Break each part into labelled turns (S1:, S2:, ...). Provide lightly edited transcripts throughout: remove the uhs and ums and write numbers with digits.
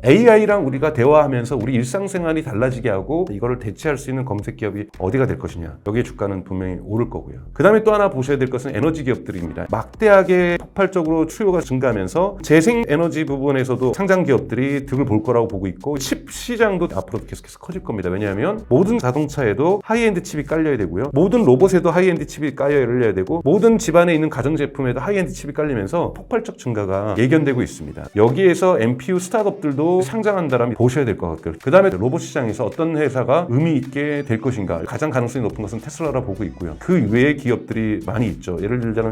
S1: AI랑 우리가 대화하면서 우리 일상생활이 달라지게 하고 이거를 대체할 수 있는 검색 기업이 어디가 될 것이냐. 여기에 주가는 분명히 오를 거고요. 그 다음에 또 하나 보셔야 될 것은 에너지 기업들입니다. 막대하게 폭발적으로 수요가 증가하면서 재생에너지 부분에서도 상장 기업들이 득을 볼 거라고 보고 있고 칩 시장도 앞으로 계속해서 커질 겁니다. 왜냐하면 모든 자동차에도 하이엔드 칩이 깔려야 되고요. 모든 로봇에도 하이엔드 칩이 깔려야 되고 모든 집안에 있는 가전제품에도 하이엔드 칩이 깔리면서 폭발적 증가가 예견되고 있습니다. 여기에서 NPU 스타트업들도 상장한다면 보셔야 될 것 같고요. 그 다음에 로봇 시장에서 어떤 회사가 의미 있게 될 것인가. 가장 가능성이 높은 것은 테슬라라 보고 있고요. 그 외의 기업들이 많이 있죠. 예를 들자면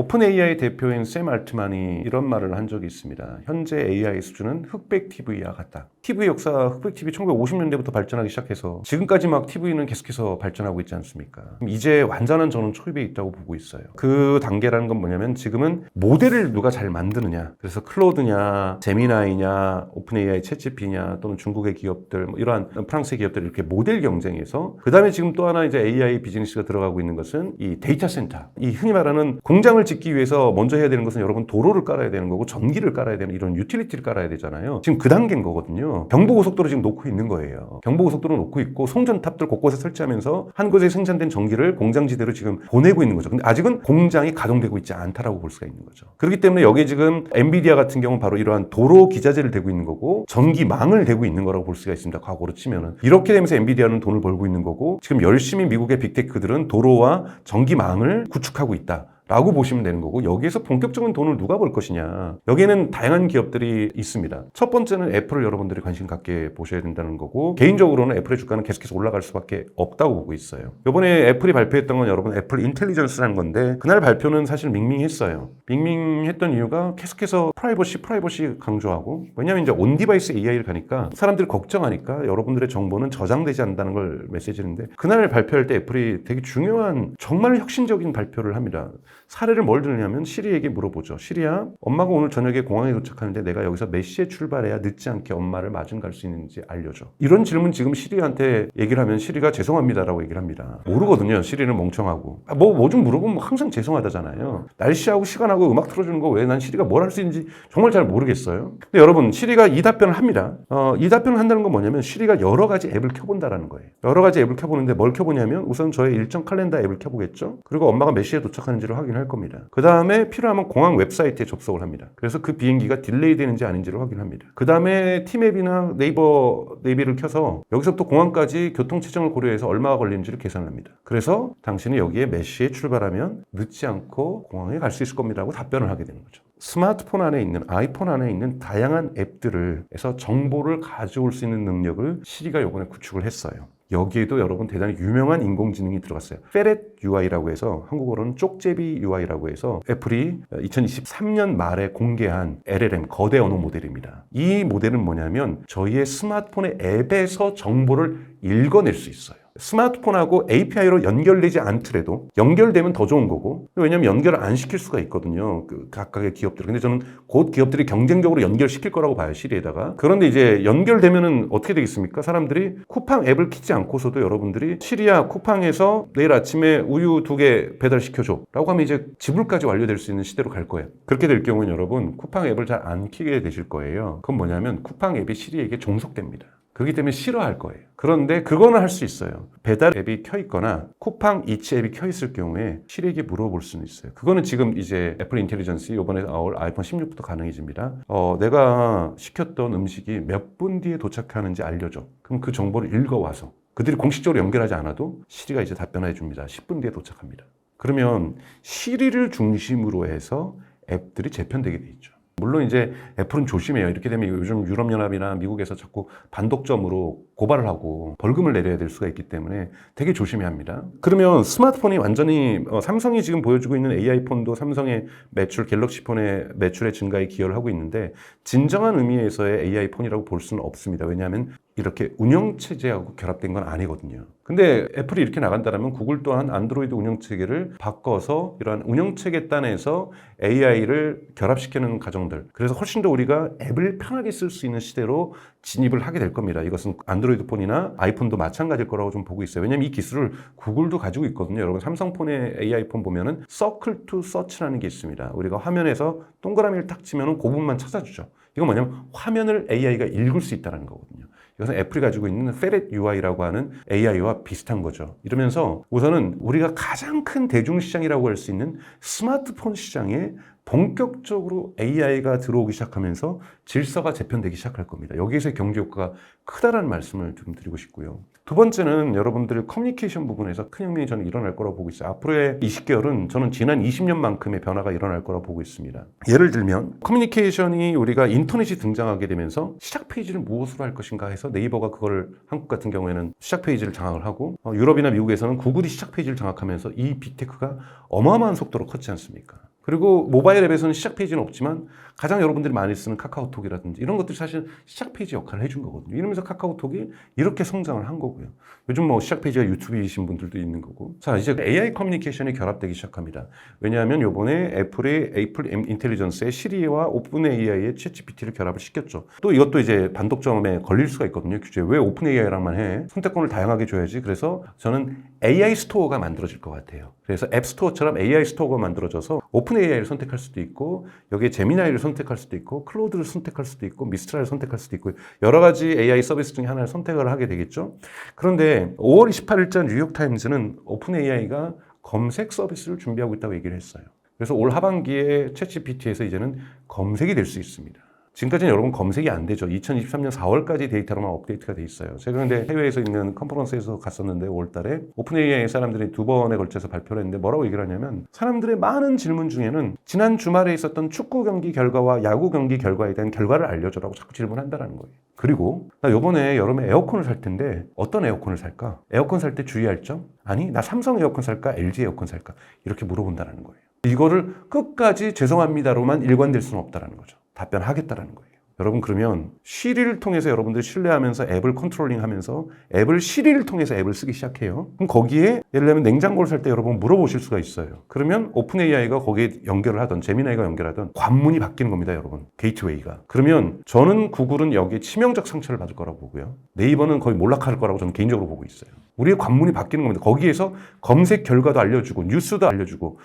S1: 오픈 AI 대표인 샘 알트만이 이런 말을 한 적이 있습니다. 현재 AI 수준은 흑백 TV와 같다. TV 역사 흑백 TV 1950년대부터 발전하기 시작해서 지금까지 막 TV는 계속해서 발전하고 있지 않습니까? 이제 완전한 저는 초입에 있다고 보고 있어요. 그 단계라는 건 뭐냐면 지금은 모델을 누가 잘 만드느냐. 그래서 클로드냐, 제미나이냐, 오픈 AI 챗GPT냐 또는 중국의 기업들, 뭐 이러한 프랑스의 기업들 이렇게 모델 경쟁에서 그 다음에 지금 또 하나 이제 AI 비즈니스가 들어가고 있는 것은 이 데이터 센터. 이 흔히 말하는 공장을 짓기 위해서 먼저 해야 되는 것은 여러분 도로를 깔아야 되는 거고 전기를 깔아야 되는 이런 유틸리티를 깔아야 되잖아요. 지금 그 단계인 거거든요. 경부고속도로 지금 놓고 있는 거예요. 경부고속도로 놓고 있고 송전탑들 곳곳에 설치하면서 한 곳에 생산된 전기를 공장지대로 지금 보내고 있는 거죠. 근데 아직은 공장이 가동되고 있지 않다라고 볼 수가 있는 거죠. 그렇기 때문에 여기에 지금 엔비디아 같은 경우는 바로 이러한 도로 기자재를 대고 있는 거고 전기망을 대고 있는 거라고 볼 수가 있습니다. 과거로 치면은. 이렇게 되면서 엔비디아는 돈을 벌고 있는 거고 지금 열심히 미국의 빅테크들은 도로와 전기망을 구축하고 있다. 라고 보시면 되는 거고 여기에서 본격적인 돈을 누가 벌 것이냐. 여기에는 다양한 기업들이 있습니다. 첫 번째는 애플을 여러분들이 관심 갖게 보셔야 된다는 거고 개인적으로는 애플의 주가는 계속해서 올라갈 수밖에 없다고 보고 있어요. 이번에 애플이 발표했던 건 여러분 애플 인텔리전스라는 건데 그날 발표는 사실 밍밍했어요. 밍밍했던 이유가 계속해서 프라이버시 강조하고 왜냐하면 이제 온디바이스 AI를 가니까 사람들이 걱정하니까 여러분들의 정보는 저장되지 않는다는 걸 메시지인데 그날 발표할 때 애플이 되게 중요한 정말 혁신적인 발표를 합니다. 사례를 뭘 드느냐면 시리에게 물어보죠. 시리야, 엄마가 오늘 저녁에 공항에 도착하는데 내가 여기서 몇 시에 출발해야 늦지 않게 엄마를 마중 갈 수 있는지 알려줘. 이런 질문 지금 시리한테 얘기를 하면 시리가 죄송합니다라고 얘기를 합니다. 모르거든요. 시리는 멍청하고. 뭐 좀 물어보면 항상 죄송하다잖아요. 날씨하고 시간하고 음악 틀어주는 거 외에 난 시리가 뭘 할 수 있는지 정말 잘 모르겠어요. 근데 여러분 시리가 이 답변을 합니다. 이 답변을 한다는 건 뭐냐면 시리가 여러 가지 앱을 켜본다라는 거예요. 여러 가지 앱을 켜보는데 뭘 켜보냐면 우선 저의 일정 칼렌더 앱을 켜보겠죠. 그리고 엄마가 몇 시에 도착하는지를 확인할 겁니다. 그 다음에 필요하면 공항 웹사이트에 접속을 합니다. 그래서 그 비행기가 딜레이 되는지 아닌지를 확인합니다. 그 다음에 티맵이나 네이버 내비를 켜서 여기서부터 공항까지 교통체증을 고려해서 얼마가 걸리는지를 계산합니다. 그래서 당신은 여기에 몇 시에 출발하면 늦지 않고 공항에 갈 수 있을 겁니다 라고 답변을 하게 되는 거죠. 스마트폰 안에 있는 아이폰 안에 있는 다양한 앱들을 해서 정보를 가져올 수 있는 능력을 시리가 이번에 구축을 했어요. 여기에도 여러분 대단히 유명한 인공지능이 들어갔어요. 페렛 UI라고 해서 한국어로는 쪽제비 UI라고 해서 애플이 2023년 말에 공개한 LLM 거대 언어 모델입니다. 이 모델은 뭐냐면 저희의 스마트폰의 앱에서 정보를 읽어낼 수 있어요. 스마트폰하고 API로 연결되지 않더라도 연결되면 더 좋은 거고 왜냐하면 연결을 안 시킬 수가 있거든요. 그 각각의 기업들. 근데 저는 곧 기업들이 경쟁적으로 연결시킬 거라고 봐요. 시리에다가. 그런데 이제 연결되면은 어떻게 되겠습니까? 사람들이 쿠팡 앱을 키지 않고서도 여러분들이 시리야 쿠팡에서 내일 아침에 우유 2개 배달시켜줘 라고 하면 이제 지불까지 완료될 수 있는 시대로 갈 거예요. 그렇게 될 경우는 여러분 쿠팡 앱을 잘 안 키게 되실 거예요. 그건 뭐냐면 쿠팡 앱이 시리에게 종속됩니다. 그렇기 때문에 싫어할 거예요. 그런데 그거는 할 수 있어요. 배달 앱이 켜있거나 쿠팡 이츠 앱이 켜있을 경우에 시리에게 물어볼 수는 있어요. 그거는 지금 이제 애플 인텔리전스 이번에 나올 아이폰 16부터 가능해집니다. 내가 시켰던 음식이 몇 분 뒤에 도착하는지 알려줘. 그럼 그 정보를 읽어와서 그들이 공식적으로 연결하지 않아도 시리가 이제 답변해 줍니다. 10분 뒤에 도착합니다. 그러면 시리를 중심으로 해서 앱들이 재편되게 돼 있죠. 물론 이제 애플은 조심해요. 이렇게 되면 요즘 유럽연합이나 미국에서 자꾸 반독점으로 고발을 하고 벌금을 내려야 될 수가 있기 때문에 되게 조심해야 합니다. 그러면 스마트폰이 완전히 삼성이 지금 보여주고 있는 AI폰도 삼성의 매출, 갤럭시폰의 매출의 증가에 기여를 하고 있는데 진정한 의미에서의 AI폰이라고 볼 수는 없습니다. 왜냐하면 이렇게 운영체제하고 결합된 건 아니거든요. 근데 애플이 이렇게 나간다면 구글 또한 안드로이드 운영체계를 바꿔서 이러한 운영체계 단에서 AI를 결합시키는 가정들, 그래서 훨씬 더 우리가 앱을 편하게 쓸 수 있는 시대로 진입을 하게 될 겁니다. 이것은 안드로이드 폰이나 아이폰도 마찬가지일 거라고 좀 보고 있어요. 왜냐하면 이 기술을 구글도 가지고 있거든요. 여러분 삼성폰의 AI 폰 보면은 서클 투 서치라는 게 있습니다. 우리가 화면에서 동그라미를 딱 치면은 그 부분만 찾아주죠. 이건 뭐냐면 화면을 AI가 읽을 수 있다는 거거든요. 이것은 애플이 가지고 있는 Ferret UI라고 하는 AI와 비슷한 거죠. 이러면서 우선은 우리가 가장 큰 대중시장이라고 할 수 있는 스마트폰 시장에 본격적으로 AI가 들어오기 시작하면서 질서가 재편되기 시작할 겁니다. 여기에서의 경제 효과가 크다라는 말씀을 좀 드리고 싶고요. 두 번째는 여러분들의 커뮤니케이션 부분에서 큰 혁명이 저는 일어날 거라고 보고 있어요. 앞으로의 20개월은 저는 지난 20년만큼의 변화가 일어날 거라고 보고 있습니다. 예를 들면 커뮤니케이션이 우리가 인터넷이 등장하게 되면서 시작 페이지를 무엇으로 할 것인가 해서 네이버가 그걸 한국 같은 경우에는 시작 페이지를 장악을 하고 유럽이나 미국에서는 구글이 시작 페이지를 장악하면서 이 빅테크가 어마어마한 속도로 컸지 않습니까? 그리고 모바일 앱에서는 시작 페이지는 없지만 가장 여러분들이 많이 쓰는 카카오톡이라든지 이런 것들이 사실 시작 페이지 역할을 해준 거거든요. 이러면서 카카오톡이 이렇게 성장을 한 거고요. 요즘 뭐 시작 페이지가 유튜브이신 분들도 있는 거고. 자, 이제 AI 커뮤니케이션이 결합되기 시작합니다. 왜냐하면 요번에 애플의 애플 인텔리전스의 시리와 오픈 AI의 챗GPT를 결합을 시켰죠. 또 이것도 이제 반독점에 걸릴 수가 있거든요. 규제. 왜 오픈 AI랑만 해? 선택권을 다양하게 줘야지. 그래서 저는 AI 스토어가 만들어질 것 같아요. 그래서 앱 스토어처럼 AI 스토어가 만들어져서 오픈 AI를 선택할 수도 있고 여기에 제미나이를 선택할 수도 있고 클로드를 선택할 수도 있고 미스트라를 선택할 수도 있고 여러 가지 AI 서비스 중에 하나를 선택을 하게 되겠죠. 그런데 5월 28일자 뉴욕타임즈는 오픈 AI가 검색 서비스를 준비하고 있다고 얘기를 했어요. 그래서 올 하반기에 챗GPT에서 이제는 검색이 될 수 있습니다. 지금까지는 여러분 검색이 안 되죠. 2023년 4월까지 데이터로만 업데이트가 돼 있어요. 제가 근데 해외에서 있는 컨퍼런스에서 갔었는데 5월달에 오픈 AI 사람들이 2번에 걸쳐서 발표를 했는데 뭐라고 얘기를 하냐면 사람들의 많은 질문 중에는 지난 주말에 있었던 축구 경기 결과와 야구 경기 결과에 대한 결과를 알려줘라고 자꾸 질문한다는 거예요. 그리고 나 이번에 여름에 에어컨을 살 텐데 어떤 에어컨을 살까? 에어컨 살 때 주의할 점? 아니 나 삼성 에어컨 살까? LG 에어컨 살까? 이렇게 물어본다는 거예요. 이거를 끝까지 죄송합니다로만 일관될 수는 없다는 거죠. 답변하겠다라는 거예요. 여러분 그러면 시리를 통해서 여러분들 신뢰하면서 앱을 컨트롤링하면서 앱을 시리를 통해서 앱을 쓰기 시작해요. 그럼 거기에 예를 들면 냉장고를 살 때 여러분 물어보실 수가 있어요. 그러면 오픈 AI가 거기에 연결을 하던 제미나이가 연결하던 관문이 바뀌는 겁니다, 여러분. 게이트웨이가. 그러면 저는 구글은 여기에 치명적 상처를 받을 거라고 보고요. 네이버는 거의 몰락할 거라고 저는 개인적으로 보고 있어요. 우리의 관문이 바뀌는 겁니다. 거기에서 검색 결과도 알려주고 뉴스도 알려주고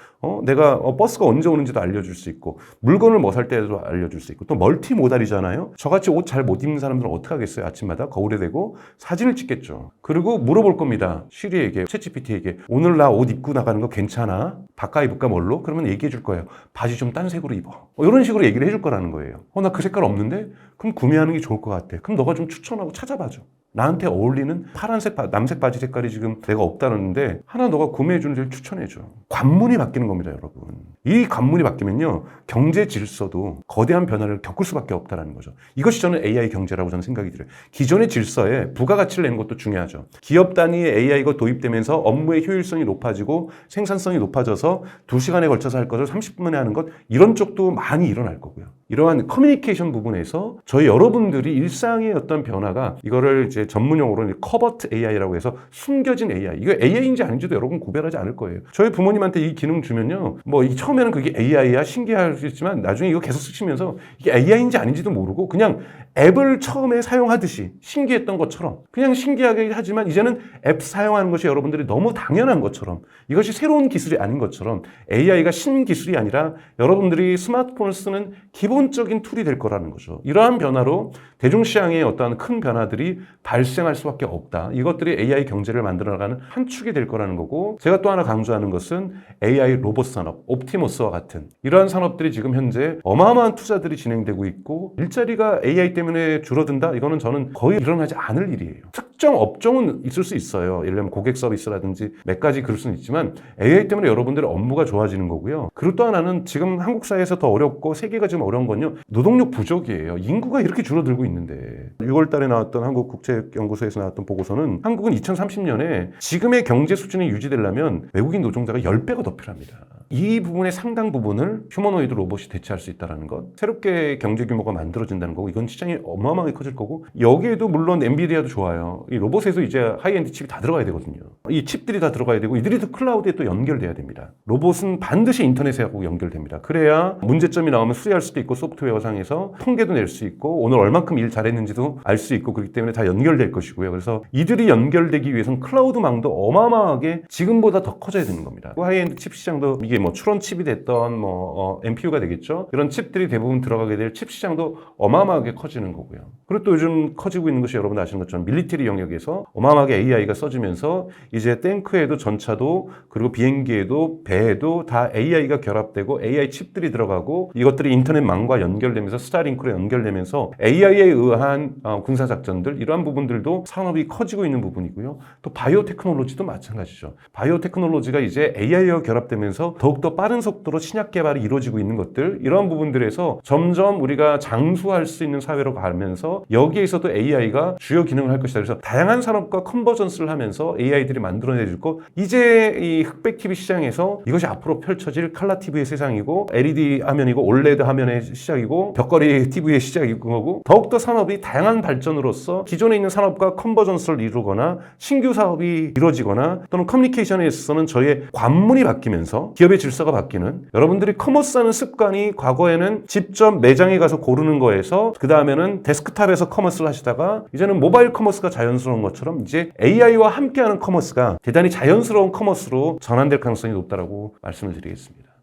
S1: 내가 버스가 언제 오는지도 알려줄 수 있고 물건을 뭐 살 때도 알려줄 수 있고 또 멀티모달이잖아요. 저같이 옷 잘 못 입는 사람들은 어떻게 하겠어요? 아침마다 거울에 대고 사진을 찍겠죠. 그리고 물어볼 겁니다. 시리에게, 챗GPT에게 오늘 나 옷 입고 나가는 거 괜찮아? 바꿔 입을까 뭘로? 그러면 얘기해 줄 거예요. 바지 좀 딴 색으로 입어. 이런 식으로 얘기를 해줄 거라는 거예요. 나 그 색깔 없는데? 그럼 구매하는 게 좋을 것 같아. 그럼 너가 좀 추천하고 찾아봐줘. 나한테 어울리는 파란색, 남색 바지 색깔이 지금 내가 없다는데 하나 너가 구매해주는 데를 추천해줘. 관문이 바뀌는 겁니다, 여러분. 이 관문이 바뀌면요, 경제 질서도 거대한 변화를 겪을 수밖에 없다는 거죠. 이것이 저는 AI 경제라고 저는 생각이 들어요. 기존의 질서에 부가가치를 내는 것도 중요하죠. 기업 단위의 AI가 도입되면서 업무의 효율성이 높아지고 생산성이 높아져서 2시간에 걸쳐서 할 것을 30분 만에 하는 것, 이런 쪽도 많이 일어날 거고요. 이러한 커뮤니케이션 부분에서 저희 여러분들이 일상의 어떤 변화가 이거를 이제 전문용어로 커버트 AI라고 해서 숨겨진 AI. 이거 AI인지 아닌지도 여러분 구별하지 않을 거예요. 저희 부모님한테 이 기능 주면요. 뭐 처음에는 그게 AI야 신기할 수 있지만 나중에 이거 계속 쓰시면서 이게 AI인지 아닌지도 모르고 그냥 앱을 처음에 사용하듯이 신기했던 것처럼 그냥 신기하게 하지만 이제는 앱 사용하는 것이 여러분들이 너무 당연한 것처럼 이것이 새로운 기술이 아닌 것처럼 AI가 신기술이 아니라 여러분들이 스마트폰을 쓰는 기본적인 툴이 될 거라는 거죠. 이러한 변화로 대중시장의 어떠한 큰 변화들이 발생할 수밖에 없다. 이것들이 AI 경제를 만들어나가는 한 축이 될 거라는 거고 제가 또 하나 강조하는 것은 AI 로봇 산업, 옵티머스와 같은 이러한 산업들이 지금 현재 어마어마한 투자들이 진행되고 있고 일자리가 AI 때문에 줄어든다? 이거는 저는 거의 일어나지 않을 일이에요. 특정 업종은 있을 수 있어요. 예를 들면 고객 서비스라든지 몇 가지 그럴 수는 있지만 AI 때문에 여러분들의 업무가 좋아지는 거고요. 그리고 또 하나는 지금 한국 사회에서 더 어렵고 세계가 지금 어려운 건요. 노동력 부족이에요. 인구가 이렇게 줄어들고 있는데 6월 달에 나왔던 한국국제연구소에서 나왔던 보고서는 한국은 2030년에 지금의 경제 수준이 유지되려면 외국인 노동자가 10배가 더 필요합니다. 이 부분의 상당 부분을 휴머노이드 로봇이 대체할 수 있다는 것, 새롭게 경제 규모가 만들어진다는 거고, 이건 시장이 어마어마하게 커질 거고, 여기에도 물론 엔비디아도 좋아요. 이 로봇에서 이제 하이엔드 칩이 다 들어가야 되거든요. 이 칩들이 다 들어가야 되고, 이들이 또 클라우드에 또 연결돼야 됩니다. 로봇은 반드시 인터넷하고 연결됩니다. 그래야 문제점이 나오면 수리할 수도 있고, 소프트웨어 상에서 통계도 낼 수 있고, 오늘 얼만큼 일 잘했는지도 알 수 있고, 그렇기 때문에 다 연결될 것이고요. 그래서 이들이 연결되기 위해서는 클라우드망도 어마어마하게 지금보다 더 커져야 되는 겁니다. 하이엔드 칩 시장도 이게 뭐 추론 칩이 됐던 NPU가 되겠죠. 이런 칩들이 대부분 들어가게 될 칩 시장도 어마어마하게 커지는 거고요. 그리고 또 요즘 커지고 있는 것이 여러분 아시는 것처럼 밀리터리 영역에서 어마어마하게 AI가 써지면서 이제 탱크에도 전차도 그리고 비행기에도 배에도 다 AI가 결합되고 AI 칩들이 들어가고 이것들이 인터넷망과 연결되면서 스타링크로 연결되면서 AI에 의한 군사작전들 이러한 부분들도 산업이 커지고 있는 부분이고요. 또 바이오 테크놀로지도 마찬가지죠. 바이오 테크놀로지가 이제 AI와 결합되면서 더욱더 빠른 속도로 신약 개발이 이루어지고 있는 것들 이러한 부분들에서 점점 우리가 장수할 수 있는 사회로 가면서 여기에서도 AI가 주요 기능을 할 것이다. 그래서 다양한 산업과 컨버전스를 하면서 AI들이 만들어내줄 거 이제 이 흑백 TV 시장에서 이것이 앞으로 펼쳐질 칼라 TV의 세상이고 LED 화면이고 OLED 화면의 시작이고 벽걸이 TV의 시작이고 거고 더욱더 산업이 다양한 발전으로서 기존에 있는 산업과 컨버전스를 이루거나 신규 사업이 이루어지거나 또는 커뮤니케이션에 있어서는 저희의 관문이 바뀌면서 기업의 질서가 바뀌는 여러분들이 커머스하는 습관이 과거에는 직접 매장에 가서 고르는 거에서 그 다음에는 데스크탑에서 커머스를 하시다가 이제는 모바일 커머스가 자연스러운 것처럼 이제 AI와 함께하는 커머스가 대단히 자연스러운 커머스로 전환될 가능성이 높다라고 말씀을 드리겠습니다.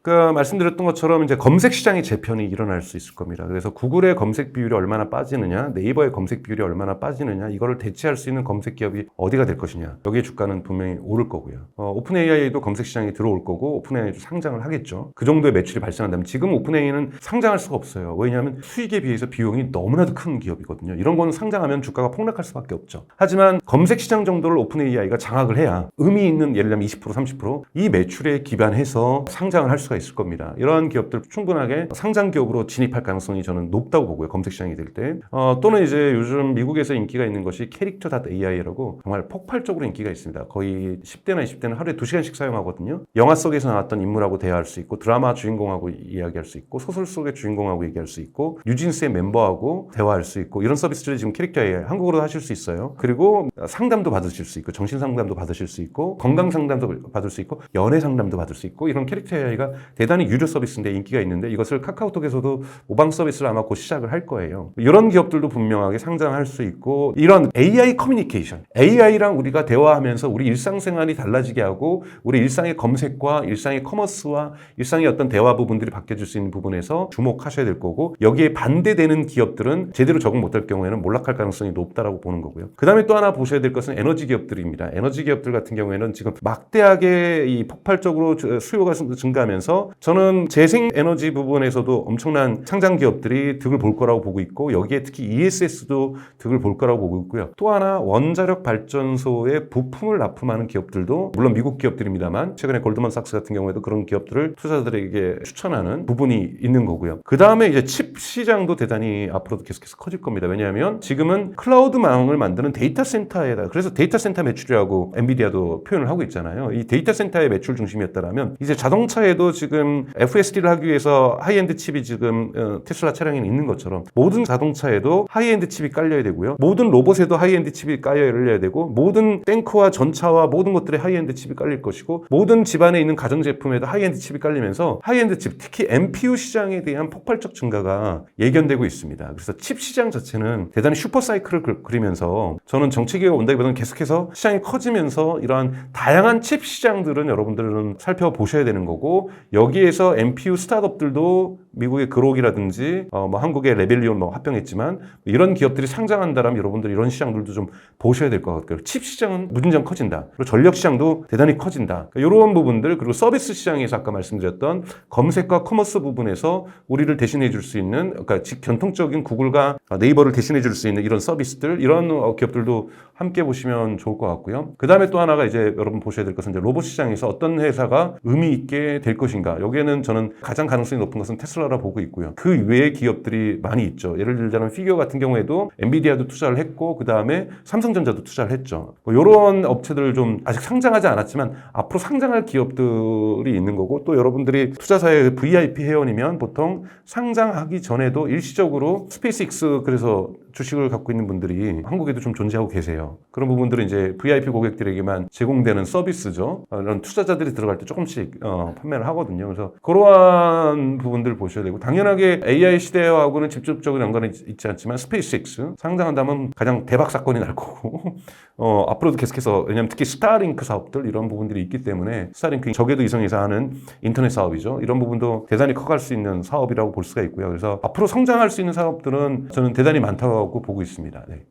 S1: 그러니까 말씀드렸던 것처럼 이제 검색 시장의 재편이 일어날 수 있을 겁니다. 그래서 구글의 검색 비율이 얼마나 빠지느냐, 네이버의 검색 비율이 얼마나 빠지느냐, 이거를 대체할 수 있는 검색 기업이 어디가 될 것이냐. 여기에 주가는 분명히 오를 거고요. 오픈 AI도 검색 시장에 들어올 거고, 오픈 AI도 상장을 하겠죠. 그 정도의 매출이 발생한다면 지금 오픈 AI는 상장할 수가 없어요. 왜냐하면 수익에 비해서 비용이 너무나도 큰 기업이거든요. 이런 거는 상장하면 주가가 폭락할 수밖에 없죠. 하지만 검색 시장 정도를 오픈 AI가 장악을 해야 의미 있는 예를 들면 20%, 30%이 매출에 기반해서 상장을 할 수가 있을 겁니다. 이러한 기업들 충분하게 상장 기업으로 진입할 가능성이 저는 높다고 보고요. 검색 시장이 될 때. 또는 이제 요즘 미국에서 인기가 있는 것이 캐릭터.ai라고 정말 폭발적으로 인기가 있습니다. 거의 10대나 20대는 하루에 2시간씩 사용하거든요. 영화 속에서 나왔던 인물하고 대화할 수 있고 드라마 주인공하고 이야기할 수 있고 소설 속의 주인공하고 얘기할 수 있고 뉴진스의 멤버하고 대화할 수 있고 이런 서비스들이 지금 캐릭터 AI 한국어로 하실 수 있어요. 그리고 상담도 받으실 수 있고 정신 상담도 받으실 수 있고 건강 상담도 받을 수 있고 연애 상담도 받을 수 있고 이런 캐릭터 AI가 대단히 유료 서비스인데 인기가 있는데 이것을 카카오톡에서도 모방 서비스를 아마 곧 시작을 할 거예요. 이런 기업들도 분명하게 상장할 수 있고 이런 AI 커뮤니케이션, AI랑 우리가 대화하면서 우리 일상생활이 달라지게 하고 우리 일상의 검색과 일상의 커머스와 일상의 어떤 대화 부분들이 바뀌어질 수 있는 부분에서 주목하셔야 될 거고 여기에 반대되는 기업들은 제대로 적응 못할 경우에는 몰락할 가능성이 높다라고 보는 거고요. 그 다음에 또 하나 보셔야 될 것은 에너지 기업들입니다. 에너지 기업들 같은 경우에는 지금 막대하게 이 폭발적으로 수요가 증가하면서 저는 재생에너지 부분에서도 엄청난 상장 기업들이 득을 볼 거라고 보고 있고 여기에 특히 ESS도 득을 볼 거라고 보고 있고요. 또 하나 원자력 발전소에 부품을 납품하는 기업들도 물론 미국 기업들입니다만 최근에 골드만삭스 같은 경우에도 그런 기업들을 투자자들에게 추천하는 부분이 있는 거고요. 그 다음에 이제 칩 시장도 대단히 앞으로도 계속해서 커질 겁니다. 왜냐하면 지금은 클라우드망을 만드는 데이터 센터에다 그래서 데이터 센터 매출이라고 엔비디아도 표현을 하고 있잖아요. 이 데이터 센터의 매출 중심이었다라면 이제 자동차에도 지금 FSD를 하기 위해서 하이엔드 칩이 지금 테슬라 차량에는 있는 것처럼 모든 자동차에도 하이엔드 칩이 깔려야 되고요. 모든 로봇에도 하이엔드 칩이 깔려야 되고 모든 탱크와 전차와 모든 것들에 하이엔드 칩이 깔릴 것이고 모든 집안에 있는 가전제품에도 하이엔드 칩이 깔리면서 하이엔드 칩, 특히 NPU 시장에 대한 폭발적 증가가 예견되고 있습니다. 그래서 칩 시장 자체는 대단히 슈퍼사이클을 그리면서 저는 정책기가 온다기보다는 계속해서 시장이 커지면서 이러한 다양한 칩 시장들은 여러분들은 살펴보셔야 되는 거고 여기에서 NPU 스타트업들도 미국의 그록이라든지 뭐 한국의 레벨리온 뭐 합병했지만 이런 기업들이 상장한다라면 여러분들 이런 시장들도 좀 보셔야 될 것 같아요. 칩 시장은 무진장 커진다. 그리고 전력 시장도 대단히 커진다. 그러니까 이런 부분들 그리고 서비스 시장에서 아까 말씀드렸던 검색과 커머스 부분에서 우리를 대신해 줄 수 있는 그러니까 전통적인 구글과 네이버를 대신해 줄 수 있는 이런 서비스들 이런 기업들도 함께 보시면 좋을 것 같고요. 그 다음에 또 하나가 이제 여러분 보셔야 될 것은 이제 로봇 시장에서 어떤 회사가 의미 있게 될 것인가 무엇인가? 여기에는 저는 가장 가능성이 높은 것은 테슬라라 보고 있고요. 그 외의 기업들이 많이 있죠. 예를 들자면 피규어 같은 경우에도 엔비디아도 투자를 했고 그 다음에 삼성전자도 투자를 했죠. 이런 업체들 좀 아직 상장하지 않았지만 앞으로 상장할 기업들이 있는 거고, 또 여러분들이 투자사의 VIP 회원이면 보통 상장하기 전에도 일시적으로 스페이스X 그래서 주식을 갖고 있는 분들이 한국에도 좀 존재하고 계세요. 그런 부분들은 이제 VIP 고객들에게만 제공되는 서비스죠. 이런 투자자들이 들어갈 때 조금씩 판매를 하거든요. 그래서 그러한 부분들 보셔야 되고, 당연하게 AI 시대하고는 직접적인 연관이 있지 않지만 스페이스X 상장한다면 가장 대박 사건이 날 거고 앞으로도 계속해서, 왜냐하면 특히 스타링크 사업들 이런 부분들이 있기 때문에, 스타링크 적에도 이성에서 하는 인터넷 사업이죠. 이런 부분도 대단히 커갈 수 있는 사업이라고 볼 수가 있고요. 그래서 앞으로 성장할 수 있는 사업들은 저는 대단히 많다고 보고 있습니다. 네.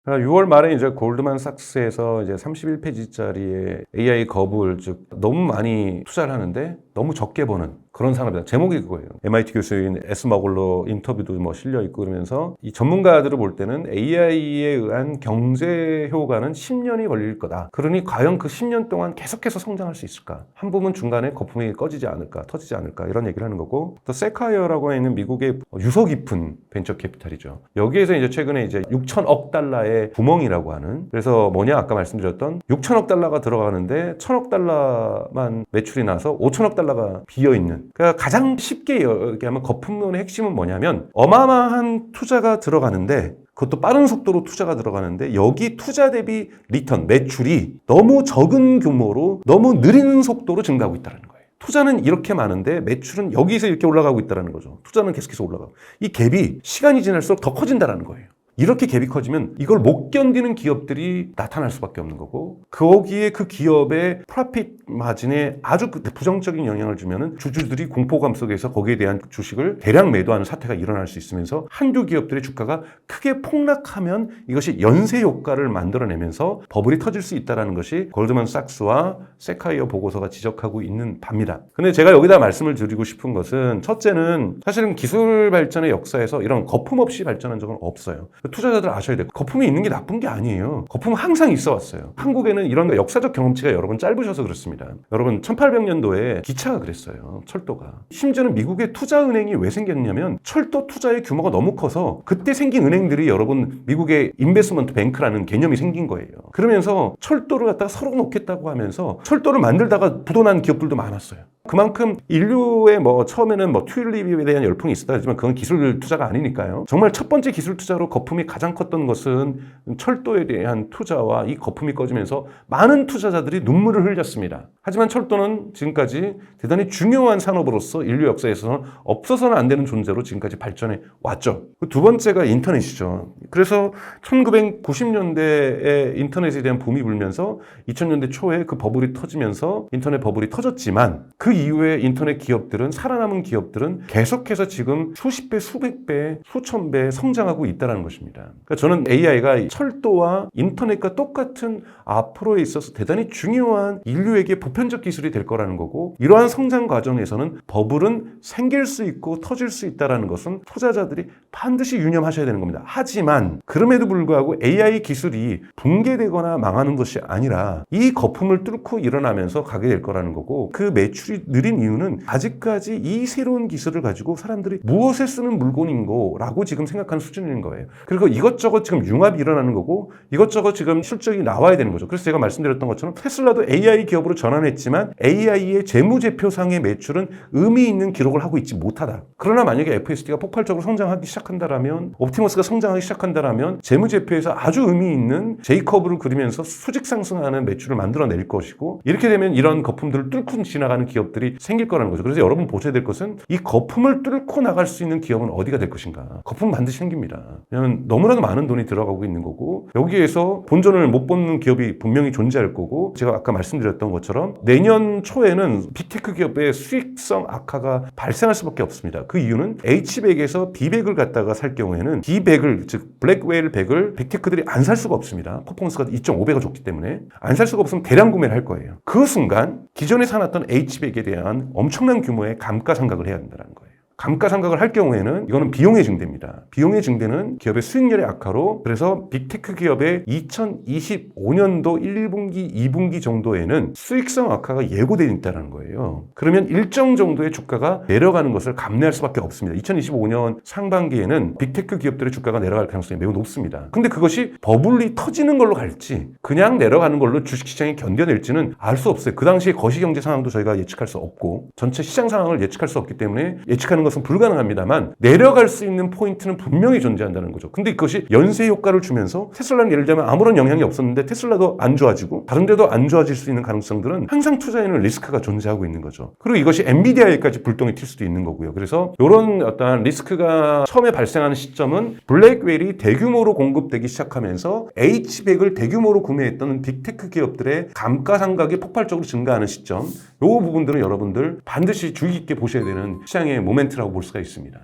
S1: 6월 말에 이제 골드만삭스에서 이제 31페이지짜리의 AI 거불, 즉 너무 많이 투자를 하는데 너무 적게 버는 그런 산업이다. 제목이 그거예요. MIT 교수인 에스 머글러 인터뷰도 뭐 실려 있고, 그러면서 이 전문가들을 볼 때는 AI에 의한 경제 효과는 10년이 걸릴 거다. 그러니 과연 그 10년 동안 계속해서 성장할 수 있을까? 한 부분 중간에 거품이 꺼지지 않을까, 터지지 않을까, 이런 얘기를 하는 거고, 또 세카이어라고 있는 미국의 유서 깊은 벤처 캐피탈이죠. 여기에서 이제 최근에 이제 6천억 달러의 구멍이라고 하는, 그래서 뭐냐 아까 말씀드렸던 6천억 달러가 들어가는데 1천억 달러만 매출이 나서 5천억 달러가 비어있는, 그러니까 가장 쉽게 얘기하면 거품론의 핵심은 뭐냐면 어마어마한 투자가 들어가는데, 그것도 빠른 속도로 투자가 들어가는데 여기 투자 대비 리턴, 매출이 너무 적은 규모로 너무 느린 속도로 증가하고 있다는 거예요. 투자는 이렇게 많은데 매출은 여기서 이렇게 올라가고 있다는 거죠. 투자는 계속해서 올라가고, 이 갭이 시간이 지날수록 더 커진다는 거예요. 이렇게 갭이 커지면 이걸 못 견디는 기업들이 나타날 수밖에 없는 거고, 거기에 그 기업의 프로핏 마진에 아주 부정적인 영향을 주면은 주주들이 공포감 속에서 거기에 대한 주식을 대량 매도하는 사태가 일어날 수 있으면서 한두 기업들의 주가가 크게 폭락하면 이것이 연쇄 효과를 만들어내면서 버블이 터질 수 있다는 것이 골드만삭스와 세카이어 보고서가 지적하고 있는 바입니다. 근데 제가 여기다 말씀을 드리고 싶은 것은, 첫째는 사실은 기술 발전의 역사에서 이런 거품 없이 발전한 적은 없어요. 투자자들 아셔야 돼요. 거품이 있는 게 나쁜 게 아니에요. 거품은 항상 있어 왔어요. 한국에는 이런 역사적 경험치가 여러분 짧으셔서 그렇습니다. 여러분 1800년도에 기차가 그랬어요. 철도가. 심지어는 미국의 투자은행이 왜 생겼냐면 철도 투자의 규모가 너무 커서 그때 생긴 은행들이 여러분 미국의 인베스트먼트 뱅크라는 개념이 생긴 거예요. 그러면서 철도를 갖다가 서로 놓겠다고 하면서 철도를 만들다가 부도난 기업들도 많았어요. 그만큼 인류의 처음에는 튤립에 대한 열풍이 있었다 하지만 그건 기술 투자가 아니니까요. 정말 첫 번째 기술 투자로 거품이 가장 컸던 것은 철도에 대한 투자와 이 거품이 꺼지면서 많은 투자자들이 눈물을 흘렸습니다. 하지만 철도는 지금까지 대단히 중요한 산업으로서 인류 역사에서는 없어서는 안 되는 존재로 지금까지 발전해 왔죠. 두 번째가 인터넷이죠. 그래서 1990년대에 인터넷에 대한 붐이 불면서 2000년대 초에 그 버블이 터지면서 인터넷 버블이 터졌지만, 그 이후에 인터넷 기업들은, 살아남은 기업들은 계속해서 지금 수십 배, 수백 배, 수천 배 성장하고 있다는 것입니다. 그러니까 저는 AI가 철도와 인터넷과 똑같은 앞으로에 있어서 대단히 중요한 인류에게 보편적 기술이 될 거라는 거고, 이러한 성장 과정에서는 버블은 생길 수 있고 터질 수 있다는 것은 투자자들이 반드시 유념하셔야 되는 겁니다. 하지만 그럼에도 불구하고 AI 기술이 붕괴되거나 망하는 것이 아니라 이 거품을 뚫고 일어나면서 가게 될 거라는 거고, 그 매출이 느린 이유는 아직까지 이 새로운 기술을 가지고 사람들이 무엇에 쓰는 물건인고 라고 지금 생각하는 수준인 거예요. 그리고 이것저것 지금 융합이 일어나는 거고, 이것저것 지금 실적이 나와야 되는 거죠. 그래서 제가 말씀드렸던 것처럼 테슬라도 AI 기업으로 전환했지만 AI의 재무제표상의 매출은 의미 있는 기록을 하고 있지 못하다. 그러나 만약에 FSD가 폭발적으로 성장하기 시작한다라면, 옵티머스가 성장하기 시작한다라면 재무제표에서 아주 의미 있는 제이커브를 그리면서 수직 상승하는 매출을 만들어낼 것이고, 이렇게 되면 이런 거품들을 뚫고 지나가는 기업들이 생길 거라는 거죠. 그래서 여러분 보셔야 될 것은 이 거품을 뚫고 나갈 수 있는 기업은 어디가 될 것인가. 거품은 반드시 생깁니다. 왜냐하면 너무나도 많은 돈이 들어가고 있는 거고, 여기에서 본전을 못 뽑는 기업이 분명히 존재할 거고, 제가 아까 말씀드렸던 것처럼 내년 초에는 빅테크 기업의 수익성 악화가 발생할 수밖에 없습니다. 그 이유는 H백에서 B백을 갖다가 살 경우에는 B백을, 즉 블랙웨일 백을 빅테크들이 안 살 수가 없습니다. 퍼포먼스가 2.5배가 좋기 때문에 안 살 수가 없으면 대량 구매를 할 거예요. 그 순간 기존에 사놨던 H백에 대한 엄청난 규모의 감가상각을 해야 된다는 거예요. 감가상각을 할 경우에는 이거는 비용의 증대입니다. 비용의 증대는 기업의 수익률의 악화로, 그래서 빅테크 기업의 2025년도 1분기, 2분기 정도에는 수익성 악화가 예고되어 있다는 거예요. 그러면 일정 정도의 주가가 내려가는 것을 감내할 수밖에 없습니다. 2025년 상반기에는 빅테크 기업들의 주가가 내려갈 가능성이 매우 높습니다. 근데 그것이 버블이 터지는 걸로 갈지 그냥 내려가는 걸로 주식시장이 견뎌낼지는 알 수 없어요. 그 당시에 거시경제 상황도 저희가 예측할 수 없고 전체 시장 상황을 예측할 수 없기 때문에 예측하는 것은 불가능합니다만 내려갈 수 있는 포인트는 분명히 존재한다는 거죠. 근데 이것이 연쇄 효과를 주면서 테슬라는 예를 들면 아무런 영향이 없었는데 테슬라도 안 좋아지고 다른 데도 안 좋아질 수 있는 가능성들은 항상 투자에는 리스크가 존재하고 있는 거죠. 그리고 이것이 엔비디아에까지 불똥이 튈 수도 있는 거고요. 그래서 이런 어떤 리스크가 처음에 발생하는 시점은 블랙웰이 대규모로 공급되기 시작하면서 H백을 대규모로 구매했던 빅테크 기업들의 감가상각이 폭발적으로 증가하는 시점, 이 부분들은 여러분들 반드시 주의 깊게 보셔야 되는 시장의 모멘트라고 볼 수가 있습니다.